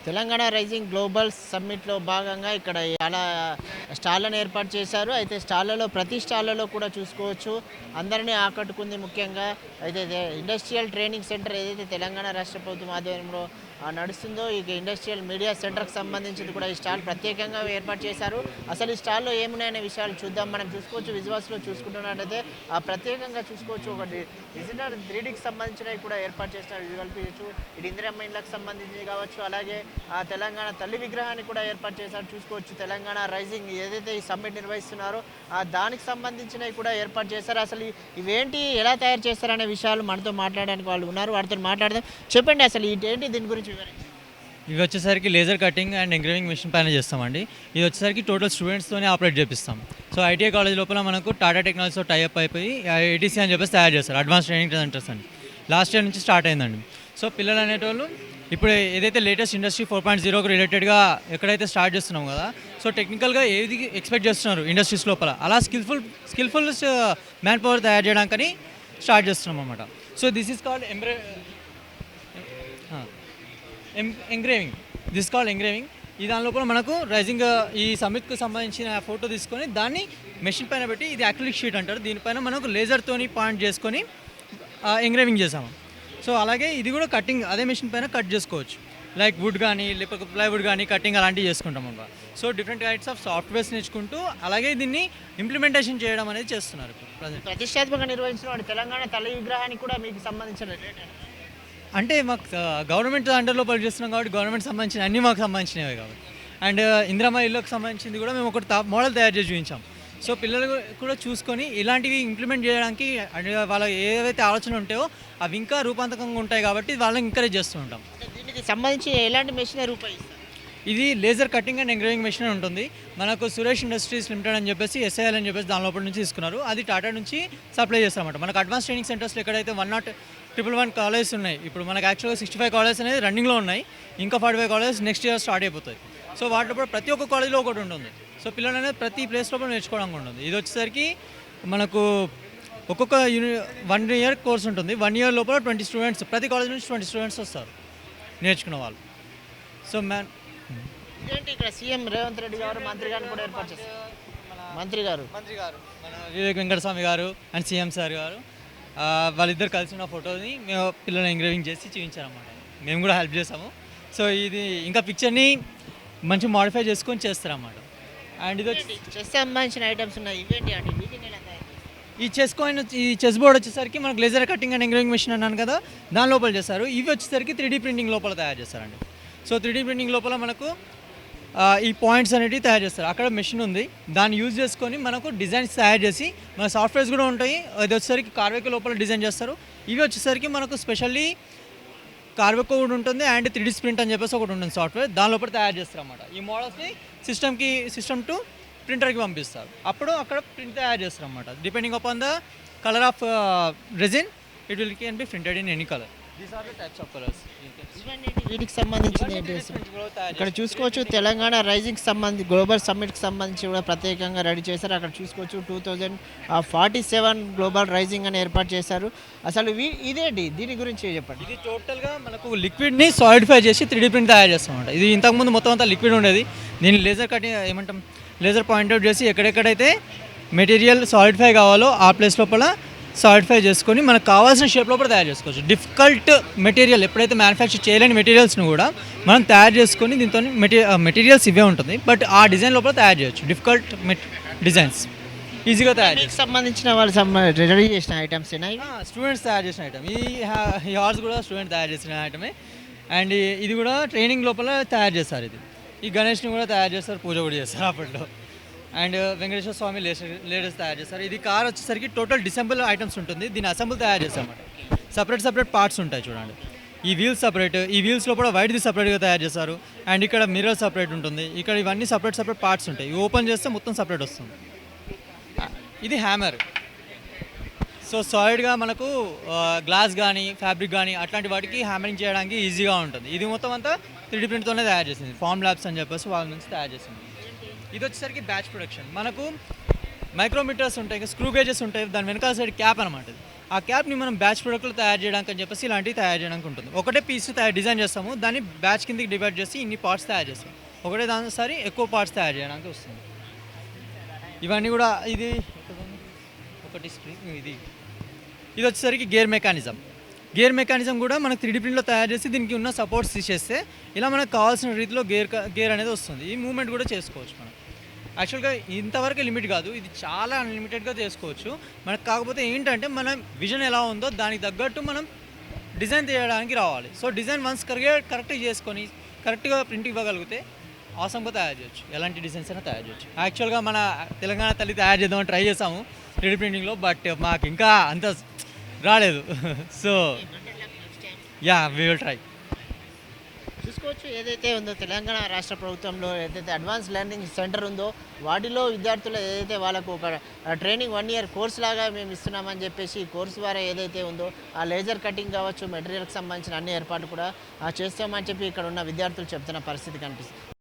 Telangana rising global సమ్మిట్లో భాగంగా ఇక్కడ చాలా స్టాళ్ళను ఏర్పాటు చేశారు. అయితే స్టాళ్ళలో ప్రతి స్టాళ్ళలో కూడా చూసుకోవచ్చు అందరినీ ఆకట్టుకుంది. ముఖ్యంగా అయితే ఇండస్ట్రియల్ ట్రైనింగ్ సెంటర్ ఏదైతే తెలంగాణ రాష్ట్ర ప్రభుత్వం ఆధ్వర్యంలో నడుస్తుందో ఈ ఇండస్ట్రియల్ మీడియా సెంటర్కి సంబంధించింది కూడా ఈ స్టాల్ ప్రత్యేకంగా ఏర్పాటు చేశారు. అసలు ఈ స్టాల్లో ఏమున్నాయనే విషయాలు చూద్దాం. మనం చూసుకోవచ్చు విజువల్స్లో చూసుకుంటున్నట్టయితే ప్రత్యేకంగా చూసుకోవచ్చు ఒకటి డిజిటల్ 3Dకి సంబంధించినవి కూడా ఏర్పాటు చేసిన విజువల్ చేయొచ్చు. ఇది ఇందిరమ్మ ఇండ్లకు సంబంధించి కావచ్చు, అలాగే తెలంగాణ తల్లి విగ్రహాన్ని కూడా ఏర్పాటు చేశారు. చూసుకోవచ్చు తెలంగాణ రైజింగ్ ఏదైతే ఈ సమ్మిట్ నిర్వహిస్తున్నారో దానికి సంబంధించినవి కూడా ఏర్పాటు చేశారు. అసలు ఇవేంటి, ఎలా తయారు చేస్తారనే విషయాలు మనతో మాట్లాడడానికి వాళ్ళు ఉన్నారు. వాటితో మాట్లాడదాం. చెప్పండి అసలు ఏంటి, దీని గురించి వివరించండి. ఇవి వచ్చేసరికి laser cutting and engraving machine పైన చేస్తామండి. ఇది వచ్చేసరికి టోటల్ స్టూడెంట్స్తోనే ఆపరేట్ చేపిస్తాం. సో ఐటీఐ కాలేజ్ లోపల మనకు టాటా టెక్నాలజీతో టైఅప్ అయిపోయి ఏటీసీ అని చెప్పేసి తయారు చేస్తారు, అడ్వాన్స్ ట్రైనింగ్ సెంటర్స్ అని. లాస్ట్ ఇయర్ నుంచి స్టార్ట్ అయిందండి. సో పిల్లలు అనేటోళ్ళు ఇప్పుడు ఏదైతే లేటెస్ట్ ఇండస్ట్రీ 4.0కి రిలేటెడ్గా ఎక్కడైతే స్టార్ట్ చేస్తున్నాం కదా, సో టెక్నికల్గా ఏది ఎక్స్పెక్ట్ చేస్తున్నారు ఇండస్ట్రీస్ లోపల అలా స్కిల్ఫుల్ మ్యాన్ పవర్ తయారు చేయడానికని స్టార్ట్ చేస్తున్నాం అన్నమాట. So this is called engraving. This called engraving. ఈ దాని లోపల మనకు రైజింగ్ ఈ సమ్మిట్కి సంబంధించిన ఫోటో తీసుకొని దాన్ని మెషిన్ పైన పెట్టి, ఇది యాక్రిలిక్ షీట్ అంటారు, దీనిపైన మనకు లేజర్తోని పాయింట్ చేసుకొని ఎంగ్రేవింగ్ చేసాము. సో అలాగే ఇది కూడా కటింగ్ అదే మెషిన్ పైన కట్ చేసుకోవచ్చు. లైక్ వుడ్ కానీ లేకపోతే ప్లైవుడ్ కానీ కటింగ్ అలాంటివి చేసుకుంటాం అన్నమాట. So different types of softwares నేర్చుకుంటూ అలాగే దీన్ని ఇంప్లిమెంటేషన్ చేయడం అనేది చేస్తున్నారు. ప్రతిష్టాత్మకంగా నిర్వహించిన తెలంగాణ తల్లి విగ్రహానికి కూడా మీకు సంబంధించిన అంటే మాకు గవర్నమెంట్ అండర్లో పనిచేస్తున్నాం కాబట్టి గవర్నమెంట్ సంబంధించిన అన్నీ మాకు సంబంధించినవి కాబట్టి. అండ్ ఇందిరమ్మ ఇల్లుకి సంబంధించింది కూడా మేము ఒకటి మోడల్ తయారు చేసి చూపించాం. సో పిల్లలు కూడా చూసుకొని ఇలాంటివి ఇంప్లిమెంట్ చేయడానికి వాళ్ళ ఏవైతే ఆలోచన ఉంటాయో అవి ఇంకా రూపాంతకంగా ఉంటాయి కాబట్టి వాళ్ళని ఎంకరేజ్ చేస్తూ ఉంటాం. దీనికి సంబంధించి ఎలాంటి మెషినరీ ఉపయోగిస్తారు? ఇది laser cutting and engraving machine ఉంటుంది. మనకు సురేష్ ఇండస్ట్రీస్ లిమిటెడ్ అని చెప్పేసి ఎస్ఐఎల్ అని చెప్పేసి దాని లోపల నుంచి తీసుకున్నారు. అది టాటా నుంచి సప్లై చేస్తారన్నమాట. మనకు అడ్వాన్స్ ట్రైనింగ్ సెంటర్స్లో ఎక్కడైతే 101 కాలేజెస్ ఉన్నాయి, ఇప్పుడు మనకు యాక్చువల్గా 65 కాలేజెస్ అనేది రన్నింగ్లో ఉన్నాయి, ఇంకా 45 కాలేజెస్ నెక్స్ట్ ఇయర్ స్టార్ట్ అయిపోతాయి. సో వాటిలో కూడా ప్రతి ఒక్క కాలేజ్లో ఒకటి ఉంటుంది. సో పిల్లలు అనేది ప్రతి ప్లేస్ లోపల నేర్చుకోవడానికి ఉంటుంది. ఇది వచ్చేసరికి మనకు ఒక్కొక్క 1 ఇయర్ కోర్స్ ఉంటుంది. 1 ఇయర్ లోపల 20 స్టూడెంట్స్, ప్రతి కాలేజ్ నుంచి 20 స్టూడెంట్స్ వస్తారు నేర్చుకున్న వాళ్ళు. సో ఇదేంటి ఇక్కడ సీఎం రేవంత్ రెడ్డి గారు మంత్రి గారిని కూడా ఏర్పాటు చేస్తారు. మంత్రి గారు మన వివేక్ వెంకటస్వామి గారు అండ్ సీఎం సార్ గారు వాళ్ళిద్దరు కలిసి ఉన్న ఫోటోని మేము పిల్లల్ని ఎంగ్రేవింగ్ చేసి చూపించారన్నమాట. మేము కూడా హెల్ప్ చేసాము. సో ఇది ఇంకా పిక్చర్ని మంచి మాడిఫై చేసుకొని చేస్తారన్నమాట. అండ్ ఇది వచ్చి చెస్ సంబంధించిన ఐటమ్స్ ఉన్నాయి. ఇవేంటి అంటే ఈ చెస్ బోర్డ్ వచ్చేసరికి మనకు laser cutting and engraving machine అన్నాను కదా, దాని లోపల చేస్తారు. ఇవి వచ్చేసరికి 3D ప్రింటింగ్ లోపల తయారు చేస్తారండి. సో 3D ప్రింటింగ్ లోపల మనకు ఈ పాయింట్స్ అనేవి తయారు చేస్తారు. అక్కడ మెషిన్ ఉంది, దాన్ని యూజ్ చేసుకొని మనకు డిజైన్స్ తయారు చేసి మన సాఫ్ట్వేర్స్ కూడా ఉంటాయి. అది వచ్చేసరికి కార్వెకో లోపల డిజైన్ చేస్తారు. ఇవి వచ్చేసరికి మనకు స్పెషల్లీ కార్వెకో కూడా ఉంటుంది అండ్ 3D ప్రింట్ అని చెప్పేసి ఒకటి ఉంటుంది సాఫ్ట్వేర్, దాని లోపల తయారు చేస్తారు అన్నమాట. ఈ మోడల్స్ని సిస్టమ్ టు ప్రింటర్కి పంపిస్తారు. అప్పుడు అక్కడ ప్రింట్ తయారు చేస్తారు అన్నమాట. Depending upon the colour of resin it will can be printed in any colour. These are the types of colours. వీటికి సంబంధించింది ఇక్కడ చూసుకోవచ్చు. తెలంగాణ రైజింగ్ గ్లోబల్ సమ్మిట్కి సంబంధించి కూడా ప్రత్యేకంగా రెడీ చేశారు. అక్కడ చూసుకోవచ్చు 2047 గ్లోబల్ రైజింగ్ అని ఏర్పాటు చేశారు. అసలు ఇదేంటి, దీని గురించి చెప్పండి. ఇది టోటల్గా మనకు లిక్విడ్ని సాలిడిఫై చేసి 3D ప్రింట్ తయారు చేస్తాం అన్నమాట. ఇది ఇంతకుముందు మొత్తం అంతా లిక్విడ్ ఉండేది, దీన్ని లేజర్ కటింగ్ ఏమంటాం లేజర్ పాయింట్అవుట్ చేసి ఎక్కడెక్కడైతే మెటీరియల్ సాలిడిఫై కావాలో ఆ ప్లేస్ లోపల సాలిడిఫై చేసుకొని మనకు కావాల్సిన షేప్ లోపల తయారు చేసుకోవచ్చు. డిఫికల్ట్ మెటీరియల్ ఎప్పుడైతే మ్యానుఫ్యాక్చర్ చేయలేని మెటీరియల్స్ను కూడా మనం తయారు చేసుకొని దీంతో మెటీరియల్స్ ఇవే ఉంటుంది, బట్ ఆ డిజైన్ లోపల తయారు చేయొచ్చు. డిఫికల్ట్ డిజైన్స్ ఈజీగా తయారు చేసి సంబంధించిన వాళ్ళు రెడీ చేసిన ఐటమ్స్ స్టూడెంట్స్ తయారు చేసిన ఐటమ్. ఈ హార్స్ కూడా స్టూడెంట్ తయారు చేసిన ఐటమే. అండ్ ఇది కూడా ట్రైనింగ్ లోపల తయారు చేస్తారు. ఈ గణేష్ని కూడా తయారు చేస్తారు, పూజ కూడా చేస్తారు అప్పట్లో. అండ్ వెంకటేశ్వర స్వామి లేడీస్ తయారు చేస్తారు. ఇది కార్ వచ్చేసరికి టోటల్ డిసెంబుల్ ఐటమ్స్ ఉంటుంది, దీన్ని అసెంబుల్ తయారు చేస్తామన్నమాట. సపరేట్ పార్ట్స్ ఉంటాయి చూడండి. ఈ వీల్స్ సపరేట్, ఈ వీల్స్లో కూడా వైట్ది సపరేట్గా తయారు చేస్తారు. అండ్ ఇక్కడ మిర్రర్ సపరేట్ ఉంటుంది, ఇక్కడ ఇవన్నీ సపరేట్ పార్ట్స్ ఉంటాయి. ఇవి ఓపెన్ చేస్తే మొత్తం సపరేట్ వస్తుంది. ఇది హ్యామర్. సో సాలిడ్గా మనకు గ్లాస్ కానీ ఫ్యాబ్రిక్ కానీ అట్లాంటి వాటికి హ్యామరింగ్ చేయడానికి ఈజీగా ఉంటుంది. ఇది మొత్తం అంతా 3D ప్రింట్తోనే తయారు చేసింది. ఫార్మ్ ల్యాబ్స్ అని చెప్పేసి వాళ్ళ నుంచి తయారు చేసింది. ఇది వచ్చేసరికి బ్యాచ్ ప్రొడక్షన్. మనకు మైక్రోమీటర్స్ ఉంటాయి, స్క్రూ గేజెస్ ఉంటాయి, దాని వెనకాల సైడ్ క్యాప్ అనమాట. ఆ క్యాప్ని మనం బ్యాచ్ ప్రొడక్ట్లో తయారు చేయడానికి అని చెప్పేసి ఇలాంటివి తయారు చేయడానికి ఉంటుంది. ఒకటే పీస్ డిజైన్ చేస్తాము, దాన్ని బ్యాచ్ కిందకి డివైడ్ చేసి ఇన్ని పార్ట్స్ తయారు చేస్తాం. ఒకటే దానిసారి ఎక్కువ పార్ట్స్ తయారు చేయడానికి వస్తుంది. ఇవన్నీ కూడా ఇది ఒకటి స్ప్రింగ్, ఇది వచ్చేసరికి గేర్ మెకానిజం కూడా మనకు 3D ప్రింట్లో తయారు చేసి దీనికి ఉన్న సపోర్ట్స్ తీసేస్తే ఇలా మనకు కావాల్సిన రీతిలో గేర్ అనేది వస్తుంది. ఈ మూవ్మెంట్ కూడా చేసుకోవచ్చు మనం. యాక్చువల్గా ఇంతవరకు లిమిట్ కాదు, ఇది చాలా అన్లిమిటెడ్గా చేసుకోవచ్చు మనకు. కాకపోతే ఏంటంటే మన విజన్ ఎలా ఉందో దానికి తగ్గట్టు మనం డిజైన్ చేయడానికి రావాలి. సో డిజైన్ వన్స్ కరెక్ట్గా చేసుకొని కరెక్ట్గా ప్రింట్ ఇవ్వగలిగితే ఆసంగా తయారు చేయొచ్చు, ఎలాంటి డిజైన్స్ అయినా తయారు చేయొచ్చు. యాక్చువల్గా మన తెలంగాణ తల్లి తయారు చేద్దామని ట్రై చేసాము 3D ప్రింటింగ్లో, బట్ మాకు ఇంకా అంత రాలేదు. So yeah we will try. చూసుకోవచ్చు ఏదైతే ఉందో తెలంగాణ రాష్ట్ర ప్రభుత్వంలో ఏదైతే అడ్వాన్స్ లెర్నింగ్ సెంటర్ ఉందో వాటిలో విద్యార్థులు ఏదైతే వాళ్ళకు ఒక ట్రైనింగ్ 1 year కోర్స్ లాగా మేము ఇస్తున్నామని చెప్పేసి ఈ కోర్సు ద్వారా ఏదైతే ఉందో ఆ లేజర్ కటింగ్ కావచ్చు, మెటీరియల్కి సంబంధించిన అన్ని ఏర్పాట్లు కూడా చేస్తామని చెప్పి ఇక్కడ ఉన్న విద్యార్థులు చెప్తున్న పరిస్థితి కనిపిస్తుంది.